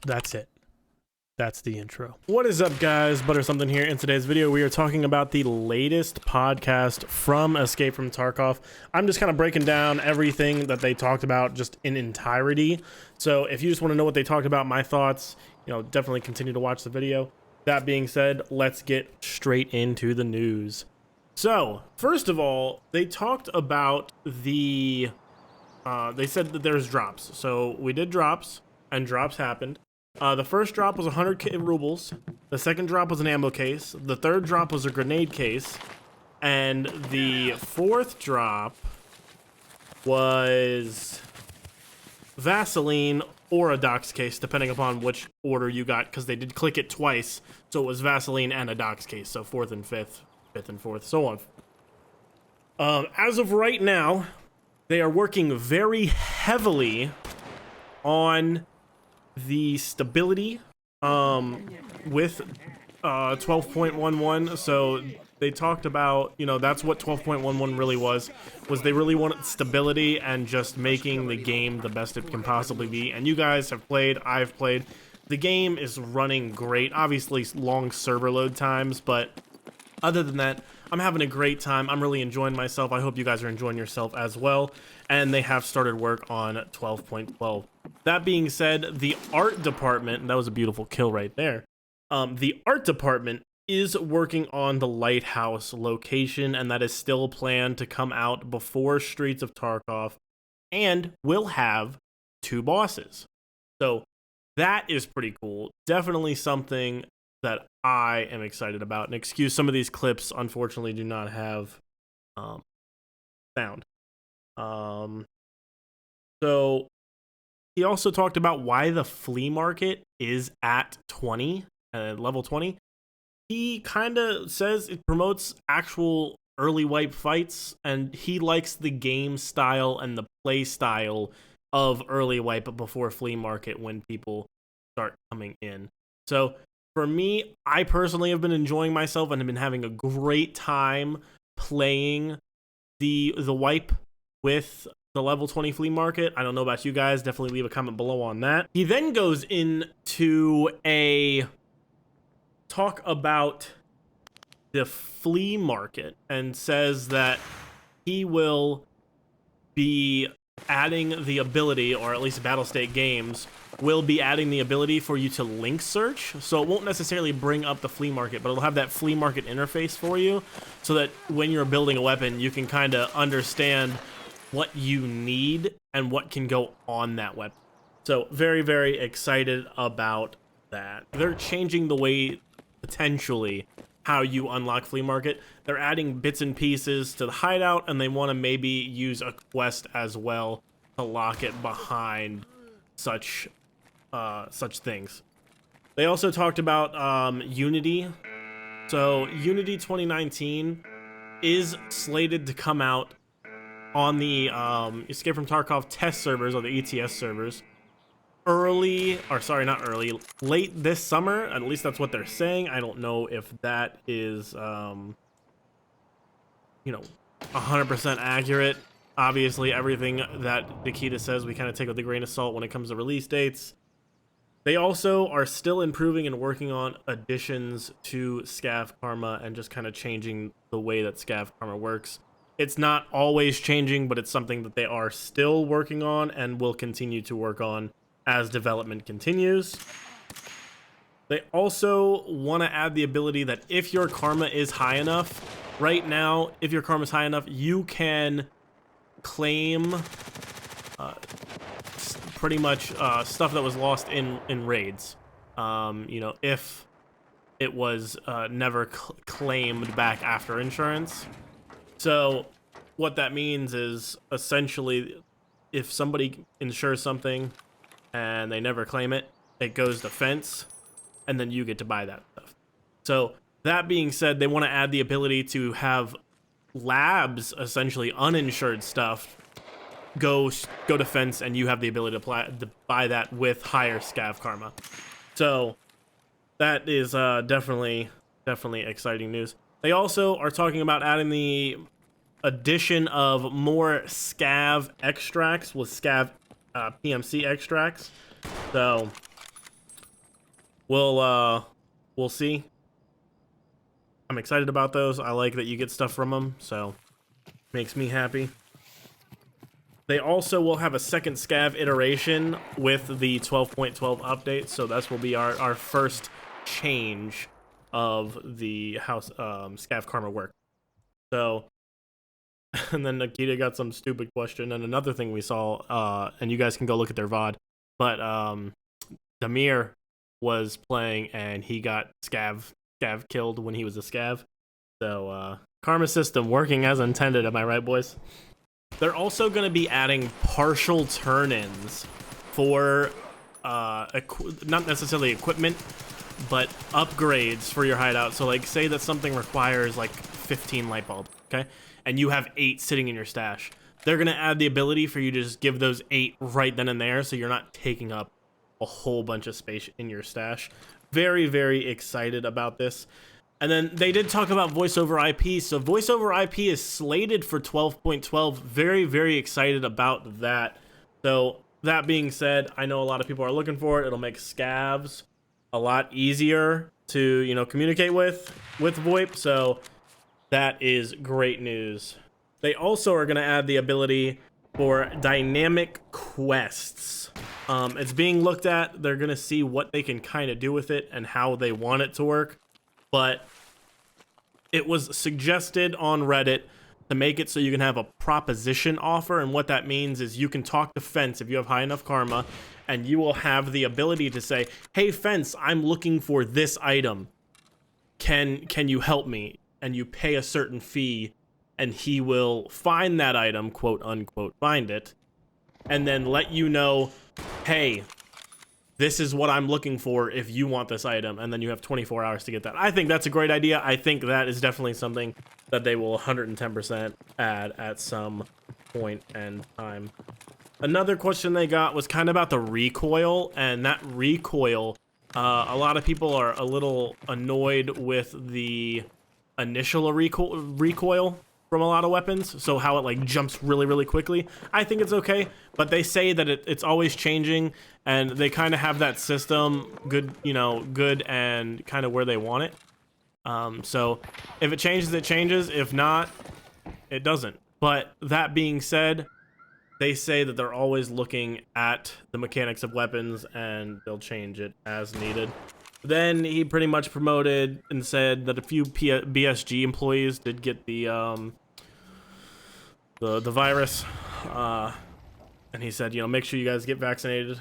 That's it. That's the intro. What is up, guys? Butter something here. In today's video, we are talking about the latest podcast from Escape from Tarkov. I'm just kind of breaking down everything that they talked about just in entirety. So if you just want to know what they talked about, my thoughts, definitely continue to watch the video. That being said, let's get straight into the news. So first of all, they talked about they said that there's drops. So we did drops and drops happened. The first drop was 100 rubles. The second drop was an ammo case. The third drop was a grenade case. And the fourth drop was Vaseline or a dox case, depending upon which order you got, because they did click it twice. So it was Vaseline and a dox case. So fourth and fifth, fifth and fourth, so on. As of right now, they are working very heavily on the stability with 12.11. so they talked about, that's what 12.11 really was they really wanted stability and just making the game the best it can possibly be. And you guys have played, I've played, the game is running great. Obviously long server load times, but other than that, I'm having a great time. I'm really enjoying myself. I hope you guys are enjoying yourself as well. And they have started work on 12.12. That being said, the art department, that was a beautiful kill right there. The art department is working on the lighthouse location, and that is still planned to come out before Streets of Tarkov, and will have 2 bosses. So that is pretty cool. Definitely something that I am excited about. And excuse some of these clips, unfortunately, do not have sound. So he also talked about why the flea market is at 20, level 20. He kind of says it promotes actual early wipe fights, and he likes the game style and the play style of early wipe before flea market when people start coming in. So for me, I personally have been enjoying myself and have been having a great time playing the wipe with the level 20 flea market. I don't know about you guys. Definitely leave a comment below on that. He then goes into a talk about the flea market and says that he will be adding the ability, or at least Battle State Games will be adding the ability for you to link search. So it won't necessarily bring up the flea market, but it'll have that flea market interface for you, so that when you're building a weapon, you can kind of understand what you need and what can go on that weapon. So very, very excited about that. They're changing the way, potentially, how you unlock flea market. They're adding bits and pieces to the hideout, and they want to maybe use a quest as well to lock it behind such things. They also talked about Unity. So Unity 2019 is slated to come out on the Escape from Tarkov test servers, or the ETS servers, late this summer. At least that's what they're saying. I don't know if that is 100% accurate. Obviously, everything that Nikita says we kind of take with a grain of salt when it comes to release dates. They also are still improving and working on additions to Scav Karma and just kind of changing the way that Scav Karma works. It's not always changing, but it's something that they are still working on and will continue to work on as development continues. They also want to add the ability that if your karma is high enough, right now, if your karma is high enough, you can claim pretty much stuff that was lost in raids. If it was never claimed back after insurance. So what that means is, essentially, if somebody insures something and they never claim it, it goes to fence, and then you get to buy that stuff. So that being said, they want to add the ability to have labs, essentially uninsured stuff, go to fence, and you have the ability to buy that with higher scav karma. So that is definitely exciting news. They also are talking about adding the addition of more scav extracts with scav PMC extracts. So we'll see. I'm excited about those. I like that you get stuff from them, so makes me happy. They also will have a second scav iteration with the 12.12 update, so that will be our first change of the house scav karma work. So, and then Nikita got some stupid question, and another thing we saw, and you guys can go look at their VOD, but Damir was playing and he got scav killed when he was a scav. So karma system working as intended, am I right, boys? They're also going to be adding partial turn-ins for not necessarily equipment, but upgrades for your hideout. So like say that something requires like 15 light bulbs, okay? And you have 8 sitting in your stash. They're going to add the ability for you to just give those 8 right then and there, so you're not taking up a whole bunch of space in your stash. Very, very excited about this. And then they did talk about voice over IP. So voice over IP is slated for 12.12. Very, very excited about that. So that being said, I know a lot of people are looking for it. It'll make scavs a lot easier to, you know, communicate with VoIP. So that is great news. They also are going to add the ability for dynamic quests. It's being looked at. They're going to see what they can kind of do with it and how they want it to work. But it was suggested on Reddit to make it so you can have a proposition offer. And what that means is you can talk to Fence if you have high enough karma, and you will have the ability to say, hey, Fence, I'm looking for this item. Can you help me? And you pay a certain fee, and he will find that item, quote unquote, find it, and then let you know, hey, this is what I'm looking for if you want this item, and then you have 24 hours to get that. I think that's a great idea. I think that is definitely something that they will 110% add at some point in time. Another question they got was kind of about the recoil, and that recoil, a lot of people are a little annoyed with the initial recoil from a lot of weapons, so how it like jumps really, really quickly. I think it's okay, but they say that it's always changing, and they kind of have that system good, you know, good and kind of where they want it. So if it changes, it changes. If not, it doesn't. But that being said, they say that they're always looking at the mechanics of weapons, and they'll change it as needed. Then he pretty much promoted and said that a few BSG employees did get the virus, and he said, you know, make sure you guys get vaccinated.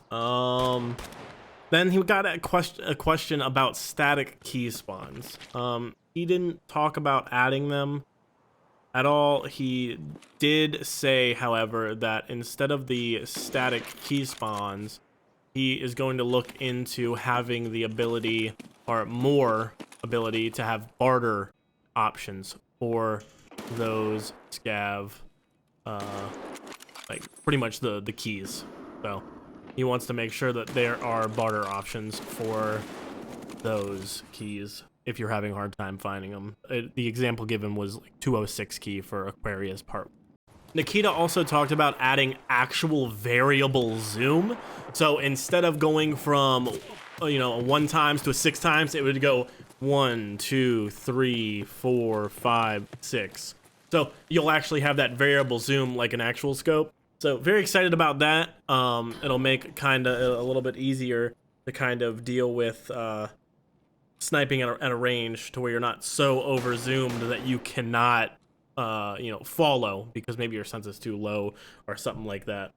Then he got a question about static key spawns. He didn't talk about adding them at all. He did say, however, that instead of the static key spawns, he is going to look into having the ability, or more ability, to have barter options for those scav, like pretty much the keys. So he wants to make sure that there are barter options for those keys if you're having a hard time finding them. The example given was like 206 key for Aquarius part. Nikita also talked about adding actual variable zoom. So instead of going from, you know, a 1 times to a 6 times, it would go 1, 2, 3, 4, 5, 6. So you'll actually have that variable zoom like an actual scope. So very excited about that. It'll make kind of a little bit easier to kind of deal with sniping at a range to where you're not so over zoomed that you cannot you know, follow because maybe your sense is too low or something like that.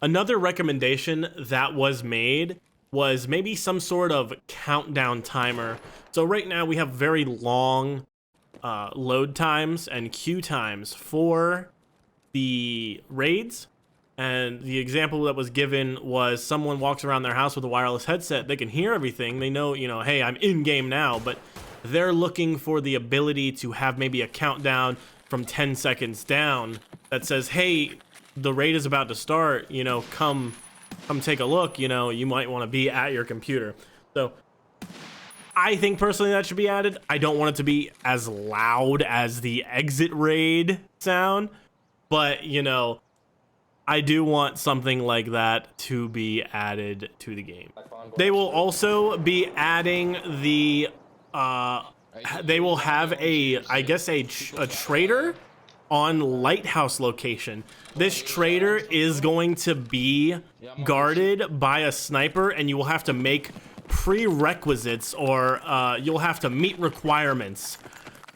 Another recommendation that was made was maybe some sort of countdown timer. So right now we have very long load times and queue times for the raids. And the example that was given was someone walks around their house with a wireless headset. They can hear everything. They know, you know, hey, I'm in game now, but they're looking for the ability to have maybe a countdown from 10 seconds down that says, hey, the raid is about to start, you know, come take a look, you know, you might want to be at your computer. So I think personally that should be added. I don't want it to be as loud as the exit raid sound, but, you know, I do want something like that to be added to the game. They will also be adding the they will have I guess a trader on Lighthouse location. This trader is going to be guarded by a sniper, and you will have to make prerequisites, or you'll have to meet requirements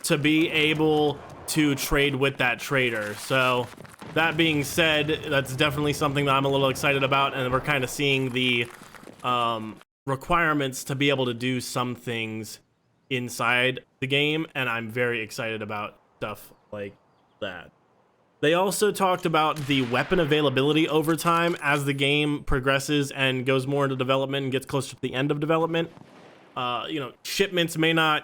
to be able to trade with that trader. So that being said, that's definitely something that I'm a little excited about, and we're kind of seeing the requirements to be able to do some things inside the game, and I'm very excited about stuff like that. They also talked about the weapon availability over time as the game progresses and goes more into development and gets closer to the end of development. You know, shipments may not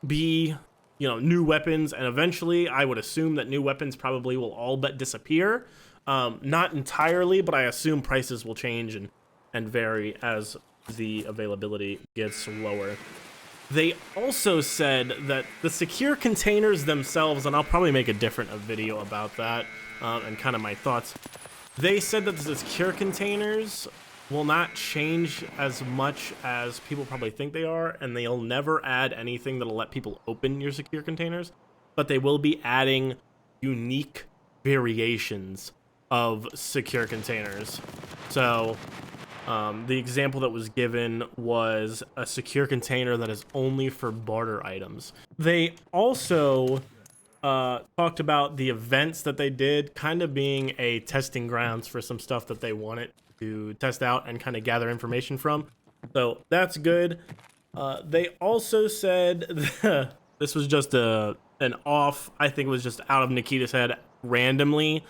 be, you know, new weapons, and eventually I would assume that new weapons probably will all but disappear. Not entirely, but I assume prices will change and vary as the availability gets lower. They also said that the secure containers themselves, and I'll probably make a different video about that and kind of my thoughts. They said that the secure containers will not change as much as people probably think they are, and they'll never add anything that'll let people open your secure containers, but they will be adding unique variations of secure containers. So the example that was given was a secure container that is only for barter items. They also talked about the events that they did kind of being a testing grounds for some stuff that they wanted to test out and kind of gather information from. So that's good. They also said this was just an off, I think it was just out of Nikita's head randomly,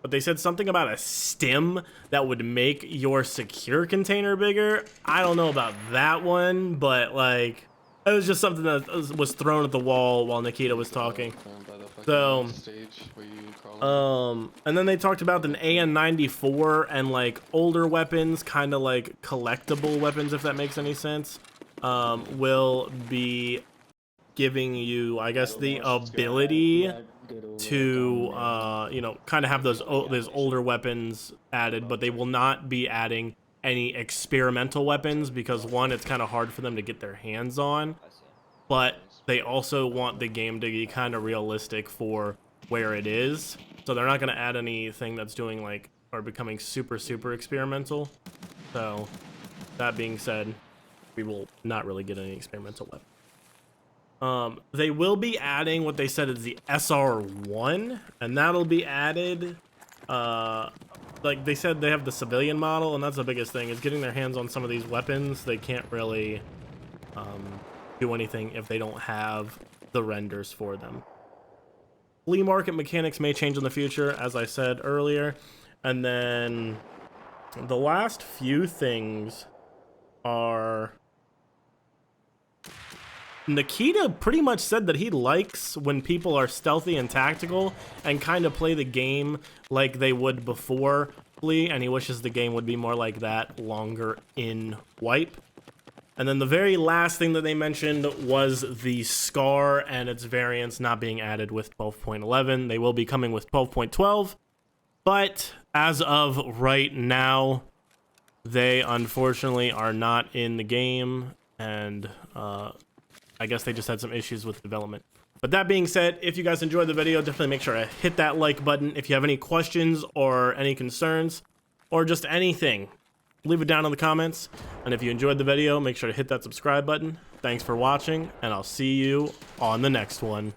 but they said something about a stem that would make your secure container bigger. I don't know about that one, but like, it was just something that was thrown at the wall while Nikita was talking. So, and then they talked about an AN-94 and like older weapons, kind of like collectible weapons, if that makes any sense, will be giving you, I guess, the ability to, you know, kind of have those older weapons added, but they will not be adding any experimental weapons because, one, it's kind of hard for them to get their hands on, but they also want the game to be kind of realistic for where it is. So they're not going to add anything that's doing like, or becoming super experimental. So that being said, we will not really get any experimental weapons. They will be adding what they said is the SR1, and that'll be added. Like they said, they have the civilian model, and that's the biggest thing, is getting their hands on some of these weapons. They can't really do anything if they don't have the renders for them. Flea market mechanics may change in the future, as I said earlier. And then the last few things are, Nikita pretty much said that he likes when people are stealthy and tactical and kind of play the game like they would before Flea, and he wishes the game would be more like that longer in wipe. And then the very last thing that they mentioned was the Scar and its variants not being added with 12.11. They will be coming with 12.12, but as of right now, they unfortunately are not in the game, and I guess they just had some issues with development. But that being said, if you guys enjoyed the video, definitely make sure to hit that like button. If you have any questions or any concerns or just anything, leave it down in the comments. And if you enjoyed the video, make sure to hit that subscribe button. Thanks for watching, and I'll see you on the next one.